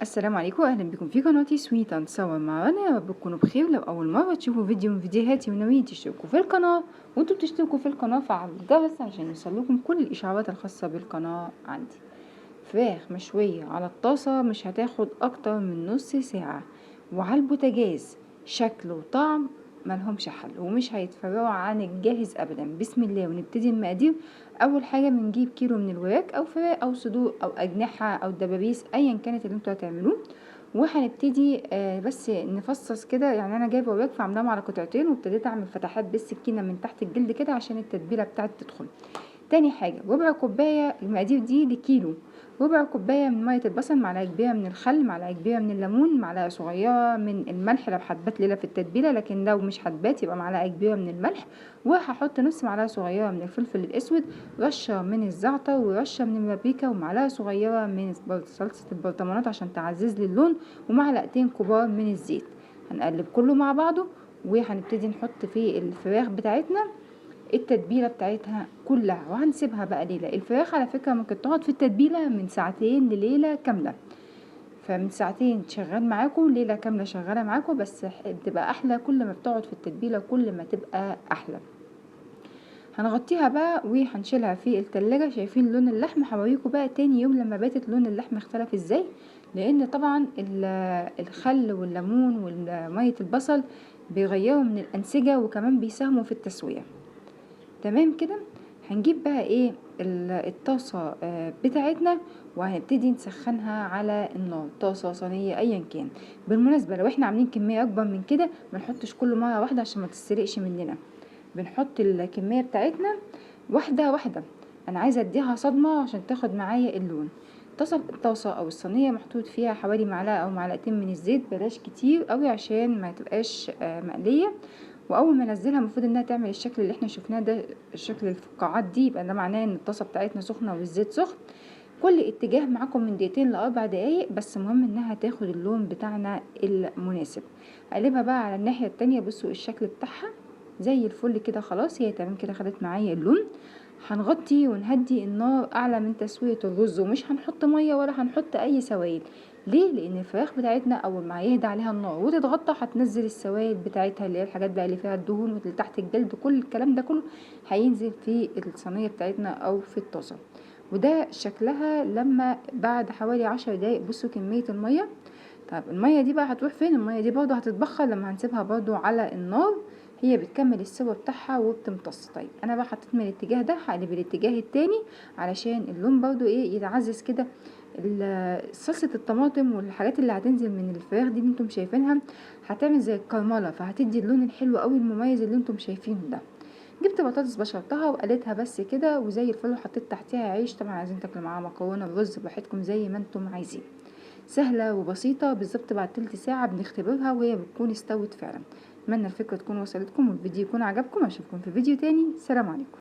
السلام عليكم، اهلا بكم في قناتي سويت اند سوا مع رنا. يا رب تكونوا بخير. لو اول مره تشوفوا فيديو من فيديوهاتي وناويين تشتركوا في القناه، وانتوا بتشتركوا في القناه فعلوا الجرس عشان يوصلكم كل الاشعارات الخاصه بالقناه. عندي فراخ مشويه على الطاسه مش هتاخد اكتر من نص ساعه، وعلى البوتاجاز شكل وطعم ملهمش حل ومش هيتفرقوا عن الجاهز ابدا. بسم الله ونبتدي المقادير. اول حاجه بنجيب كيلو من الوراك او فراخ او صدور او اجنحه او دبابيس ايا كانت اللي انتوا هتعملوه، وهنبتدي بس نفصص كده. يعني انا جايبه وراك فعملهم على قطعتين، وابتديت اعمل فتحات بالسكينه من تحت الجلد كده عشان التتبيله بتاعتي تدخل. تاني حاجة ربع كوباية، المقادير دي لكيلو. ربع كوباية من مية البصل، معلقة كبيرة من الخل، معلقة كبيرة من الليمون، معلقة صغيرة من الملح لو حبات ليلة في التتبيلة، لكن لو مش حبات يبقى معلقة كبيرة من الملح. وهحط نص معلقة صغيرة من الفلفل الأسود، رشة من الزعتر ورشة من البابريكا، ومعلقة صغيرة من صلصة البرطمانات عشان تعزز لي اللون، ومعلقتين كبار من الزيت. هنقلب كله مع بعضه، وهنبتدي نحط في الفراخ بتاعتنا التتبيله بتاعتها كلها، وهنسيبها بقى ليله. الفراخ على فكره ممكن تقعد في التتبيله من ساعتين لليله كامله، فمن ساعتين شغال معاكم ليله كامله شغاله معاكم، بس بتبقى احلى كل ما بتقعد في التتبيله كل ما تبقى احلى. هنغطيها بقى وهنشيلها في التلاجة. شايفين لون اللحم؟ هوريكم بقى تاني يوم لما باتت لون اللحم اختلف ازاي، لان طبعا الخل والليمون وميه البصل بيغيروا من الانسجه وكمان بيساهموا في التسويه. تمام كده. هنجيب بقى ايه الطاسة بتاعتنا، وهنبتدي نسخنها على النار، طاسة صينية ايا كان. بالمناسبة لو احنا عاملين كمية اكبر من كده منحطش كله مرة واحدة عشان ما تسرقش مننا، بنحط الكمية بتاعتنا واحدة واحدة. انا عايزة اديها صدمة عشان تاخد معايا اللون. الطاسة او الصينية محطوط فيها حوالي معلقة او معلقتين من الزيت، بلاش كتير قوي عشان ما تبقاش مقلية. واول ما انزلها المفروض انها تعمل الشكل اللي احنا شفناه ده، الشكل الفقاعات دي، يبقى ده معناه ان الطاسه بتاعتنا سخنه والزيت سخن. كل اتجاه معاكم من دقيقتين لاربع دقايق، بس مهم انها تاخد اللون بتاعنا المناسب. اقلبها بقى على الناحيه التانية. بصوا الشكل بتاعها زي الفل كده، خلاص هي تمام كده، خدت معايا اللون. هنغطي ونهدي النار اعلى من تسوية الرز، ومش هنحط مية ولا هنحط اي سوائل. ليه؟ لان الفراخ بتاعتنا اول ما يهدى عليها النار وتتغطى هتنزل السوائل بتاعتها اللي هي الحاجات بقى اللي فيها الدهون واللي تحت الجلد، كل الكلام ده كله هينزل في الصينية بتاعتنا او في الطاسة. وده شكلها لما بعد حوالي 10 دقايق. بصوا كمية المية. طب المية دي بقى هتروح فين؟ المية دي برضو هتتبخر لما هنسيبها برضو على النار، هي بتكمل السوا بتاعها وبتمتص. طيب انا بقى حطيت من الاتجاه ده، هقلب الاتجاه التاني علشان اللون برضو ايه يتعزز كده. صلصة الطماطم والحاجات اللي هتنزل من الفراخ دي اللي انتم شايفينها هتعمل زي الكرملة، فهتدي اللون الحلو قوي المميز اللي انتم شايفينه ده. جبت بطاطس بشرتها وقليتها بس كده وزي الفل، وحطيت تحتها عيش. طبعا عايزين تاكلوا معاها مكرونه ورز براحتكم زي ما انتم عايزين. سهله وبسيطه، بالظبط بعد تلت ساعه بنختبرها وهي بتكون استوت فعلا. اتمنى الفكره تكون وصلتكم والفيديو يكون عجبكم. اشوفكم في فيديو تاني. سلام عليكم.